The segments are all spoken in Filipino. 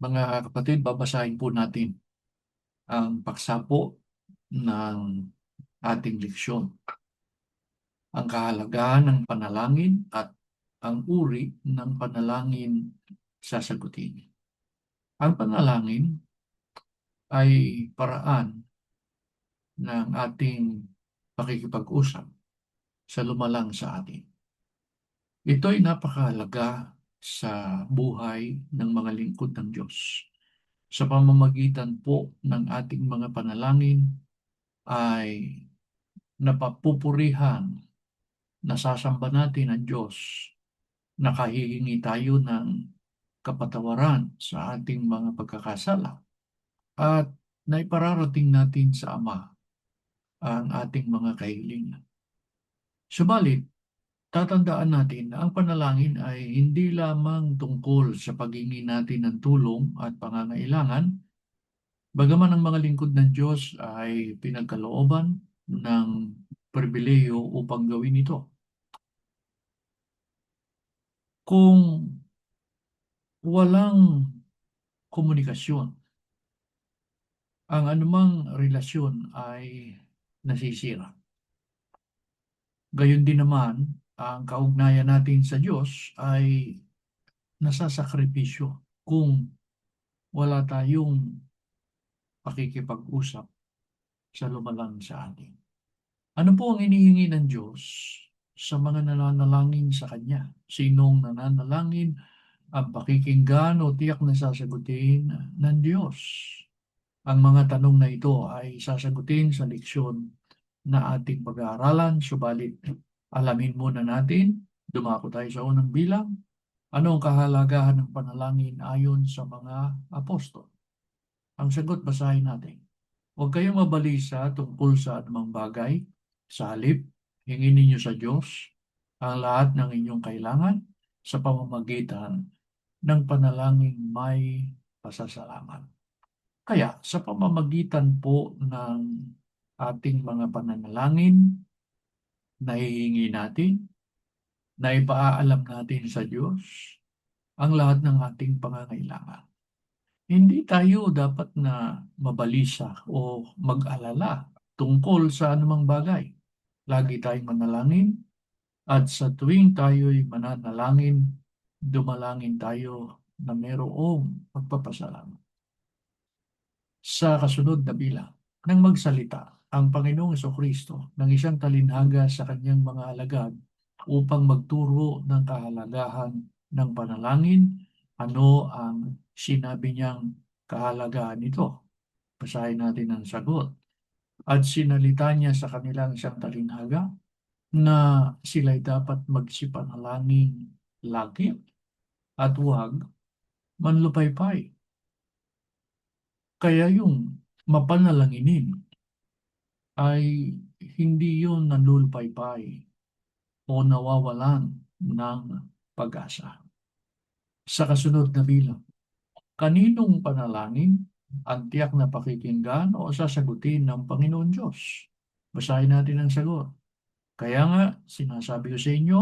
Mga kapatid, babasahin po natin ang paksa po ng ating leksyon. Ang kahalagahan ng panalangin at ang uri ng panalangin sasagutin. Ang panalangin ay paraan ng ating pakikipag-usap sa lumalang sa atin. Ito ay napakahalaga sa buhay ng mga lingkod ng Diyos. Sa pamamagitan po ng ating mga panalangin ay napapupurihan, nasasamba natin ang Diyos, nakahihingi tayo ng kapatawaran sa ating mga pagkakasala at naipararating natin sa Ama ang ating mga kahilingan. Subalit, tatandaan natin na ang panalangin ay hindi lamang tungkol sa paghingi natin ng tulong at pangangailangan, bagaman ang mga lingkod ng Diyos ay pinagkalooban ng pribilehiyo upang gawin ito. Kung walang komunikasyon, ang anumang relasyon ay nasisira. Gayon din naman, ang kaugnayan natin sa Diyos ay nasasakripisyo kung wala tayong pakikipag-usap sa lumalang sa atin. Ano po ang inihingi ng Diyos sa mga nananalangin sa Kanya? Sinong nananalangin ang pakikinggan o tiyak na sasagutin ng Diyos? Ang mga tanong na ito ay sasagutin sa leksyon na ating pag-aaralan, subalit alamin muna natin, dumako tayo sa unang bilang, ano ang kahalagahan ng panalangin ayon sa mga apostol? Ang sagot, basahin natin. Huwag kayong mabalisa tungkol sa anumang bagay. Sa halip, hingin ninyo sa Diyos ang lahat ng inyong kailangan sa pamamagitan ng panalangin may pasasalamat. Kaya sa pamamagitan po ng ating mga pananalangin, nahihingi natin, naipaalam natin sa Diyos ang lahat ng ating pangangailangan. Hindi tayo dapat na mabalisa o mag-alala tungkol sa anumang bagay. Lagi tayong manalangin at sa tuwing tayo'y mananalangin, dumalangin tayo na mayroong pagpapasalamat. Sa kasunod na bilang, nang magsalita ang Panginoong Kristo ng isang talinhaga sa kanyang mga alagad upang magturo ng kahalagahan ng panalangin, ano ang sinabi niyang kahalagahan nito? Basahin natin ang sagot. At sinalita niya sa kanilang isang talinhaga na sila'y dapat magsipanalangin lagi at huwag manlupaypay. Kaya yung mapanalanginin ay hindi yun nanlulupaypay o nawawalan ng pag-asa. Sa kasunod na bilang, kaninong panalangin ang tiyak na pakikinggan o sasagutin ng Panginoon Diyos? Basahin natin ang sagot. Kaya nga, sinasabi ko sa inyo,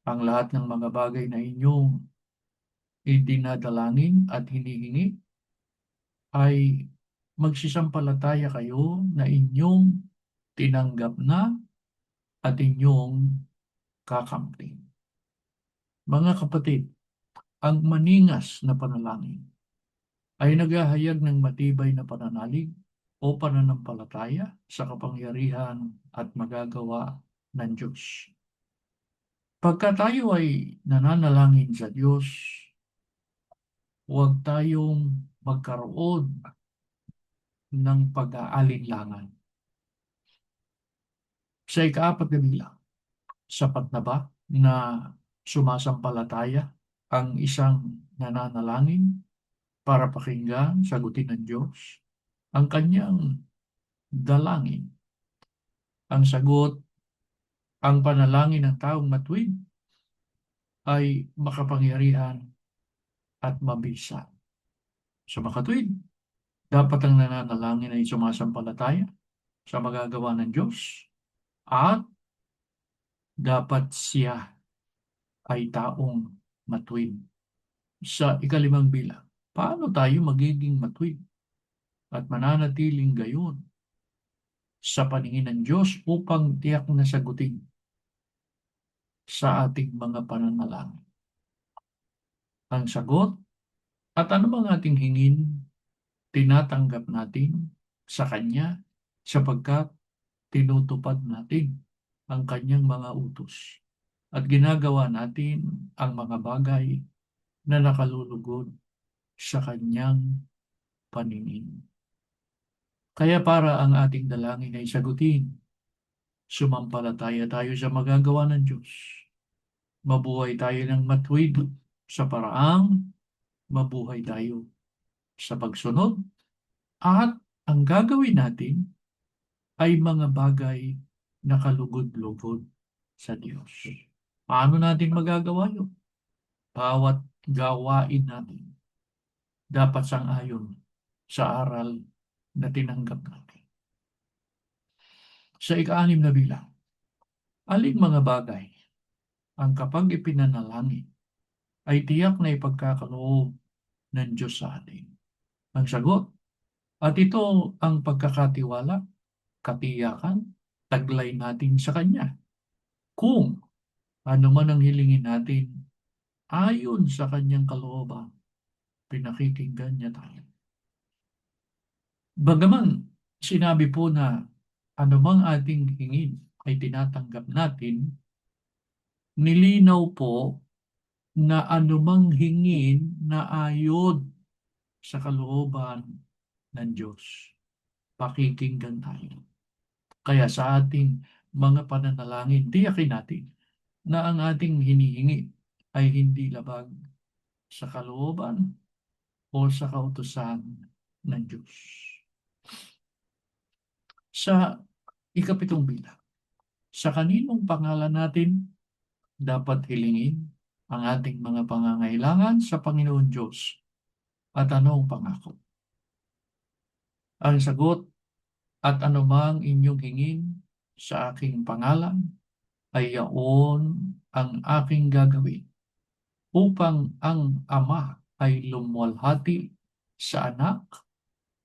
ang lahat ng mga bagay na inyong idinadalangin at hinihingi ay magsisampalataya kayo na inyong tinanggap na at inyong kakamtin. Mga kapatid, ang maningas na panalangin ay naghahayag ng matibay na pananalig o pananampalataya sa kapangyarihan at magagawa ng Diyos. Pagka tayo ay nananalangin sa Diyos, huwag tayong magkaroon ng pag-aalinlangan. Sa ikaapat na bilang, sapat na ba na sumasampalataya ang isang nananalangin para pakinggan, sagutin ng Diyos ang kanyang dalangin? Ang sagot, ang panalangin ng taong matuwid ay makapangyarihan at mabisa. Sa makatuwid, dapat ang nananalangin ay sumasampalataya sa magagawa ng Diyos at dapat siya ay taong matuwid. Sa ikalimang bilang, paano tayo magiging matuwid at mananatiling gayon sa paningin ng Diyos upang tiyak na sagutin sa ating mga pananalangin? Ang sagot, at anumang ating hingin, tinatanggap natin sa Kanya sapagkat tinutupad natin ang Kanyang mga utos at ginagawa natin ang mga bagay na nakalulugod sa Kanyang paningin. Kaya para ang ating dalangin ay sagutin, sumampalataya tayo sa magagawa ng Diyos. Mabuhay tayo ng matuwid sa paraang mabuhay tayo sa pagsunod at ang gagawin natin ay mga bagay na kalugod-lugod sa Diyos. Paano natin magagawa yun? Bawat gawain natin dapat sang-ayon sa aral na tinanggap natin. Sa ika-6 na bilang, aling mga bagay ang kapag ipinanalangin ay tiyak na ipagkakaloob ng Diyos sa atin? Ang sagot, at ito ang pagkakatiwala, katiyakan, taglay natin sa Kanya. Kung ano man ang hilingin natin, ayon sa Kanyang kalooban, pinakikinggan niya tayo. Bagaman sinabi po na anumang ating hingin ay tinatanggap natin, nilinaw po na anumang hingin na ayon sa kalooban ng Diyos, pakikinggan tayo. Kaya sa ating mga pananalangin, tiyakin natin na ang ating hinihingi ay hindi labag sa kalooban o sa kautusan ng Diyos. Sa ikapitong bilang, sa kaninong pangalan natin dapat hilingin ang ating mga pangangailangan sa Panginoon Diyos at anong pangako? Ang sagot, at anumang inyong hingin sa aking pangalan ay yaon ang aking gagawin upang ang Ama ay lumuwalhati sa Anak.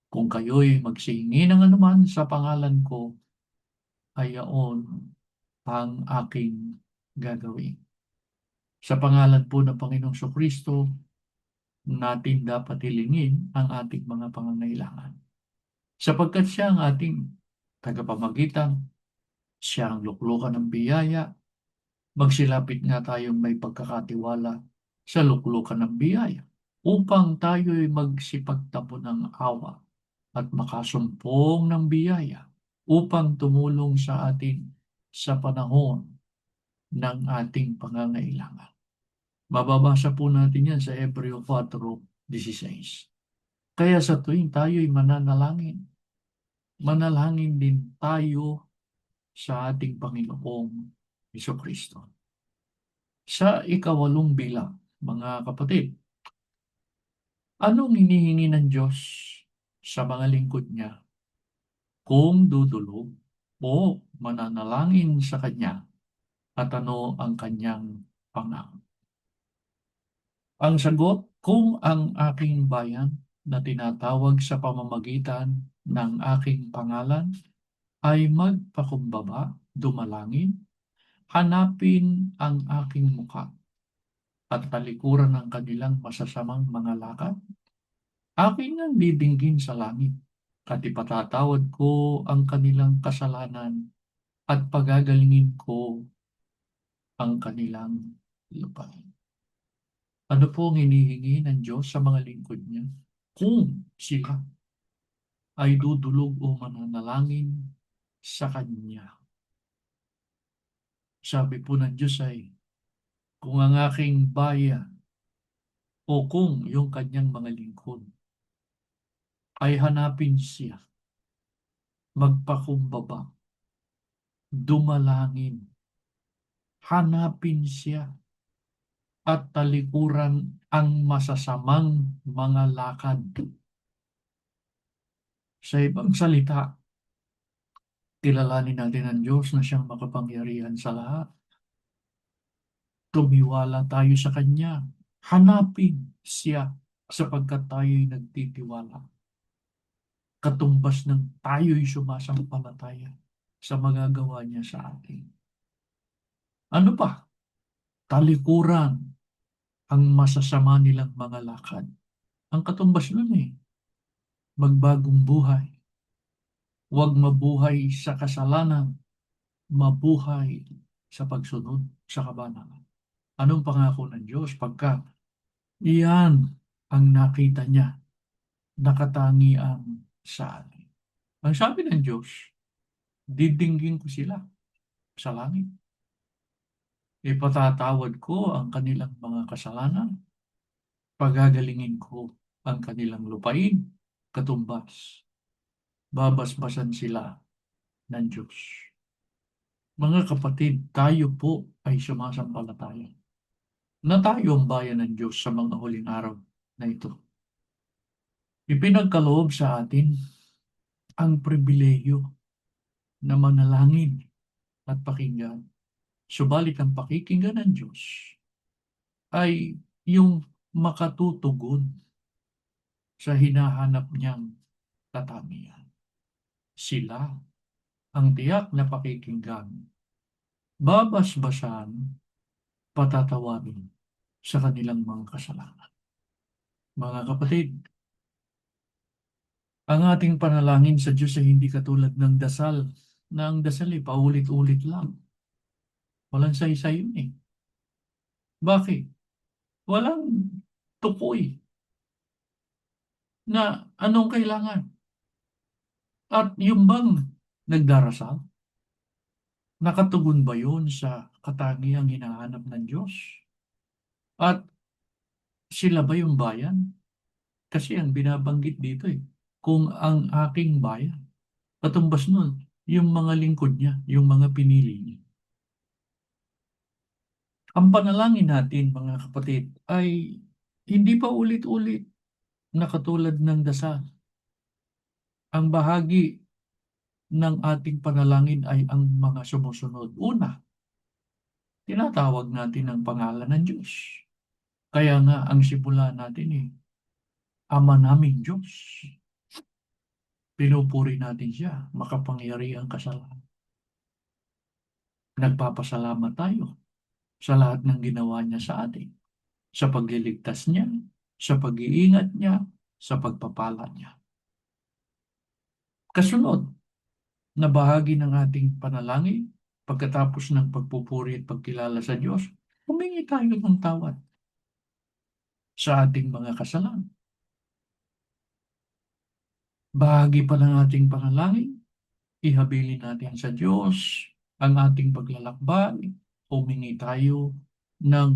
Kung kayo'y magsihingi ng anuman sa pangalan ko, ay yaon ang aking gagawin. Sa pangalan po ng Panginoong Kristo, natin dapat hilingin ang ating mga pangangailangan. Sapagkat siya ang ating tagapamagitan, siya ang luklukan ng biyaya, magsilapit nga tayong may pagkakatiwala sa luklukan ng biyaya upang tayo'y magsipagtapon ng awa at makasumpong ng biyaya upang tumulong sa atin sa panahon ng ating pangangailangan. Mababasa po natin yan sa Hebreo 4:16. Kaya sa tuwing tayo'y mananalangin, manalangin din tayo sa ating Panginoong Kristo. Sa ika-8 bilang, mga kapatid, anong hinihingi ng Diyos sa mga lingkod niya kung dudulog o mananalangin sa Kanya at ano ang Kanyang pangako? Ang sagot, kung ang aking bayan na tinatawag sa pamamagitan ng aking pangalan ay magpakumbaba, dumalangin, hanapin ang aking mukha at talikuran ng kanilang masasamang mga lakad, aking ang didinggin sa langit at ipatatawad ko ang kanilang kasalanan at pagagalingin ko ang kanilang lupain. Ano po ang hinihingi ng Diyos sa mga lingkod niya? Kung sila ay dudulog o mananalangin sa Kanya. Sabi po ng Diyos ay, kung ang aking bayan o kung yung Kanyang mga lingkod ay hanapin siya, magpakumbaba, dumalangin, hanapin siya, at talikuran ang masasamang mga lakad. Sa ibang salita, kilalanin natin ang Diyos na siyang makapangyarihan sa lahat. Tumiwala tayo sa Kanya. Hanapin siya sapagkat tayo'y nagtitiwala, katumbas ng tayo'y sumasampalataya sa magagawa niya sa atin. Ano pa? Talikuran ang masasama nilang mga lakad. Ang katumbas nun magbagong buhay. Huwag mabuhay sa kasalanan, mabuhay sa pagsunod sa kabanalan. Anong pangako ng Diyos pagka iyan ang nakita niya, nakatangian sa atin? Ang sabi ng Diyos, didinggin ko sila sa langit. Ipatatawad ko ang kanilang mga kasalanan. Pagagalingin ko ang kanilang lupain, katumbas. Babasbasan sila ng Diyos. Mga kapatid, tayo po ay sumasampalataya na tayo ang bayan ng Diyos sa mga huling araw na ito. Ipinagkaloob sa atin ang pribilehiyo na manalangin at pakinggan. Subalit ang pakikinggan ng Diyos ay yung makatutugon sa hinahanap niyang katangian. Sila ang tiyak na pakikinggan, babasbasan, patatawagin sa kanilang mga kasalanan. Mga kapatid, ang ating panalangin sa Diyos ay hindi katulad ng dasal, na ang dasal ay paulit-ulit lang. Walang saysay yun Bakit? Walang tukoy na anong kailangan. At yung bang nagdarasal, nakatugon ba yun sa katangiang hinahanap ng Diyos? At sila ba yung bayan? Kasi ang binabanggit dito kung ang aking bayan, katumbas nun, yung mga lingkod niya, yung mga pinili niya. Ang panalangin natin, mga kapatid, ay hindi pa ulit-ulit na katulad ng dasal. Ang bahagi ng ating panalangin ay ang mga sumusunod. Una, tinatawag natin ang pangalan ng Diyos. Kaya nga ang simula natin Ama naming Diyos. Pinupuri natin siya, makapangyarihang kasalanan. Nagpapasalamat tayo sa lahat ng ginawa niya sa atin, sa pagliligtas niya, sa pag-iingat niya, sa pagpapala niya. Kasunod na bahagi ng ating panalangin, pagkatapos ng pagpupuri at pagkilala sa Diyos, humingi tayo ng tawad sa ating mga kasalanan. Bahagi pa ng ating panalangin, ihabilin natin sa Diyos ang ating paglalakbay, humingi tayo ng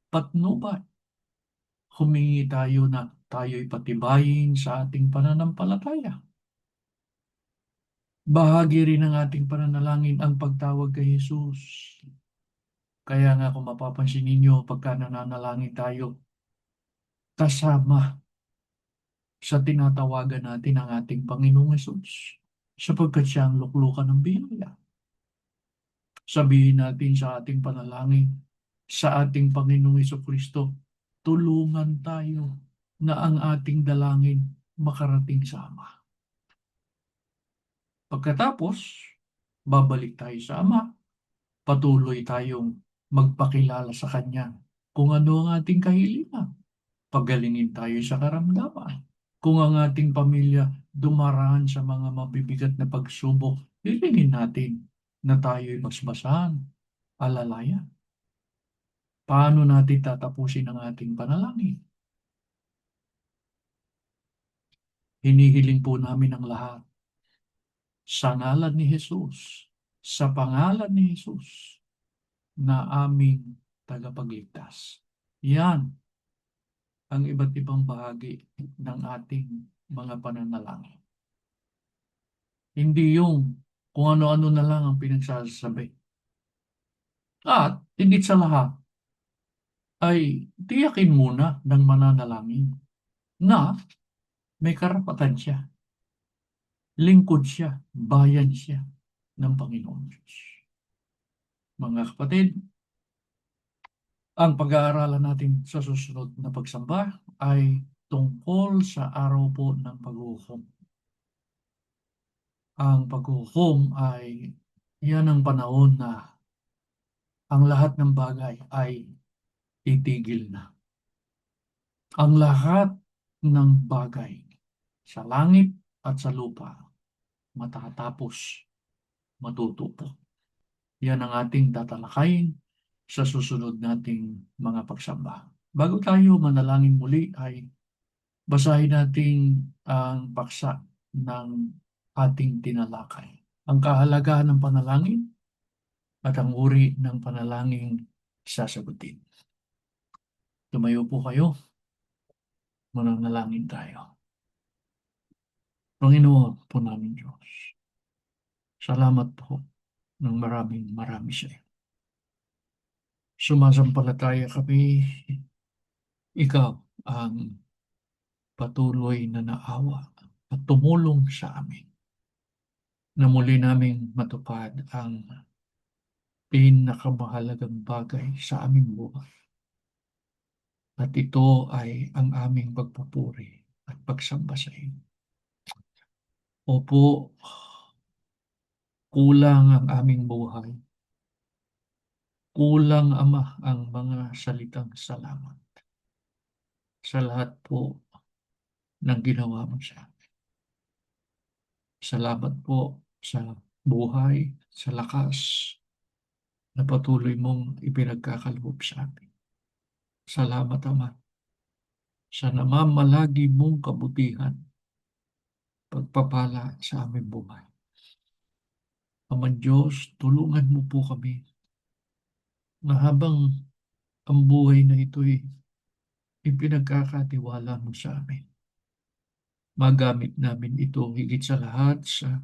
patnubay. Humingi tayo na tayo'y patibayin sa ating pananampalataya. Bahagi rin ng ating pananalangin ang pagtawag kay Jesus. Kaya nga kung mapapansin ninyo, pagka nananalangin tayo, kasama sa tinatawagan natin ang ating Panginoong Hesus, sapagkat siya ang luklukan ng biyaya. Sabihin natin sa ating panalangin, sa ating Panginoong Hesukristo, tulungan tayo na ang ating dalangin makarating sa Ama. Pagkatapos, babalik tayo sa Ama, patuloy tayong magpakilala sa Kanya kung ano ang ating kahilingan. Pagalingin tayo sa karamdaman. Kung ang ating pamilya dumaraan sa mga mabibigat na pagsubok, hilingin natin na tayo'y basbasan, alalayan. Paano natin tatapusin ang ating panalangin? Hinihiling po namin ang lahat sa ngalan ni Jesus, sa pangalan ni Jesus, na aming tagapagligtas. Yan ang iba't ibang bahagi ng ating mga pananalangin. Hindi yung kung ano-ano na lang ang pinagsasabi. At higit sa lahat ay tiyakin muna ng mananalangin na may karapatan siya, lingkod siya, bayan siya ng Panginoon Diyos. Mga kapatid, ang pag-aaralan natin sa susunod na pagsamba ay tungkol sa araw po ng paghuhukom. Ang paghuhukom ay yan ang panahon na ang lahat ng bagay ay titigil na. Ang lahat ng bagay sa langit at sa lupa matatapos, matutupo. Yan ang ating tatalakayin sa susunod nating mga pagsamba. Bago tayo manalangin muli ay basahin natin ang paksa ng ating tinalakay. Ang kahalagahan ng panalangin at ang uri ng panalangin sasagutin. Tumayo po kayo, mananalangin tayo. Panginoon po namin Diyos, salamat po ng maraming marami sa iyo. Sumasampalataya kami, ikaw ang patuloy na naawa at tumulong sa amin na muli naming matupad ang pinakamahalagang bagay sa aming buhay. At ito ay ang aming pagpupuri at pagsamba sa iyo. Opo, kulang ang aming buhay. Kulang, Ama, ang mga salitang salamat sa lahat po ng ginawa mo sa amin. Salamat po sa buhay, sa lakas na patuloy mong ipinagkakaloob sa amin. Salamat, Ama, sa namamalagi mong kabutihan, pagpapala sa aming buhay. Ama Diyos, tulungan mo po kami na habang ang buhay na ito'y ipinagkakatiwala mo sa amin, magamit namin ito higit sa lahat sa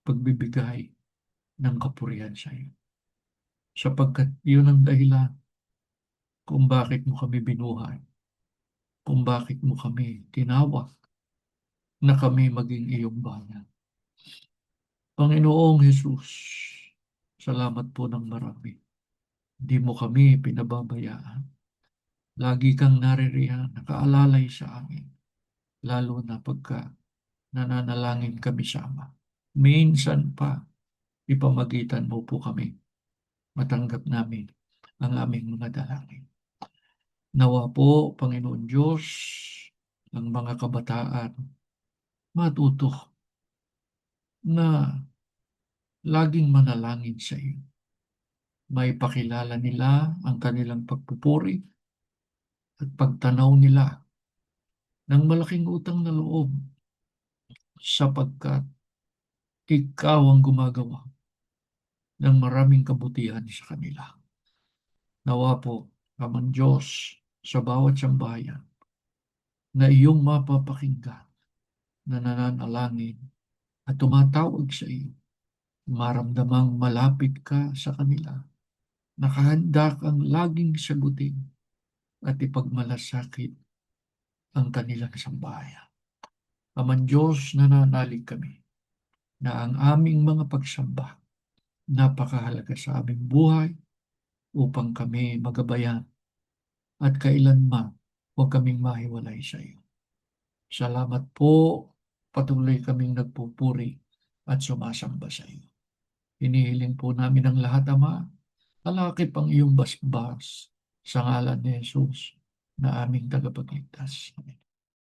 pagbibigay ng kapurihan sa iyo. Sapagkat iyon ang dahilan kung bakit mo kami binuhay, kung bakit mo kami tinawag na kami maging iyong bayan. Panginoong Jesus, salamat po ng marami. Di mo kami pinababayaan. Lagi kang naririyan, nakaalalay sa amin, lalo na pagka nananalangin kami sa Ama. Minsan pa, ipamagitan mo po kami, matanggap namin ang aming mga dalangin. Nawa po, Panginoon Diyos, ang mga kabataan matuto na laging manalangin sa iyo. May pakilala nila ang kanilang pagpupuri at pagtanaw nila ng malaking utang na loob sapagkat ikaw ang gumagawa ng maraming kabutihan sa kanila. Nawa po, Amang Diyos, sa bawat sambahayan na iyong mapapakinggan na nananalangin at tumatawag sa iyo, maramdamang malapit ka sa kanila, nakahanda kang laging sagutin at ipagmalasakit ang kanilang sambahayan. Amang Diyos, nananalig kami na ang aming mga pagsamba napakahalaga sa aming buhay upang kami magabayan at kailanman huwag kaming mahiwalay sa iyo. Salamat po, patuloy kaming nagpupuri at sumasamba sa iyo. Hinihiling po namin ang lahat, Ama, alakip ang iyong basbas sa ngalan ni Jesus na aming tagapagligtas. Amen.